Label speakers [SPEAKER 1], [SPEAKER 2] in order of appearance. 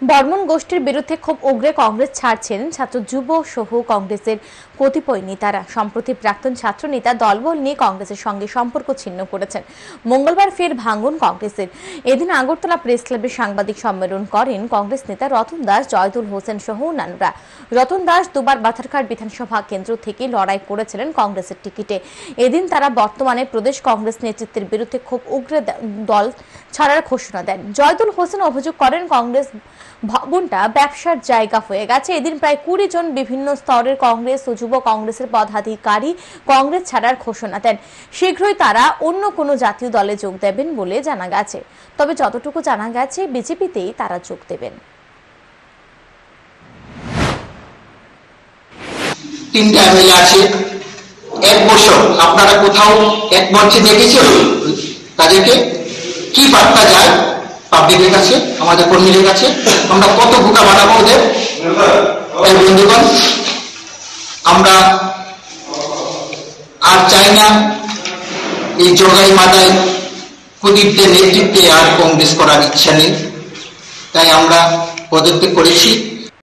[SPEAKER 1] বর্মন গোষ্ঠীর বিরুদ্ধে খুব উগ্রে কংগ্রেস ছাড়ছেন ছাত্র যুব সহ কংগ্রেসের কতিপয় নেতারা। সম্প্রতি প্রাক্তন ছাত্র নেতা দলবল নিয়ে কংগ্রেসের সঙ্গে সম্পর্ক ছিন্ন করেছেন। মঙ্গলবার ফের ভাঙন কংগ্রেসের। এদিন আগরতলা প্রেস ক্লাবে সাংবাদিক সম্মেলন করেন কংগ্রেস নেতা রতন দাস, জয়দুল হোসেন সহ অন্যান্যরা। রতন দাস দুবার বাথারঘাট বিধানসভা কেন্দ্র থেকে লড়াই করেছিলেন কংগ্রেসের টিকিটে। এদিন তারা বর্তমানে প্রদেশ কংগ্রেস নেতৃত্বের বিরুদ্ধে খুব উগ্রে দল ছাড়ার ঘোষণা দেন। জয়দুল হোসেন অভিযোগ করেন কংগ্রেস ভবনটা ব্যবসার জায়গা হয়ে গেছে। এদিন প্রায় 20 জন বিভিন্ন স্তরের কংগ্রেস ও যুব কংগ্রেসের পদাধিকারী কংগ্রেস ছাড়ার ঘোষণা দেন। শীঘ্রই তারা অন্য কোনো জাতীয় দলে যোগ দেবেন বলে জানা গেছে। তবে যতটুকু জানা গেছে বিজেপিতেই তারা যোগ দেবেন।
[SPEAKER 2] তিনটা এমএলএ আছে, এক বছর আপনারা কোথাও এক মঞ্চে দেখেছেন তাদেরকে কি বার্তা যায় পাবলিকের কাছে, আমাদের কর্মীদের কাছে? আমরা কত বোকা বানাবো ওদের? বন্ধুগণ, আমরা আর চাই না এই জগাই মাথায় প্রদীপদের নেতৃত্বে আর কংগ্রেস করার ইচ্ছা নেই। তাই আমরা পদত্যাগ করেছি।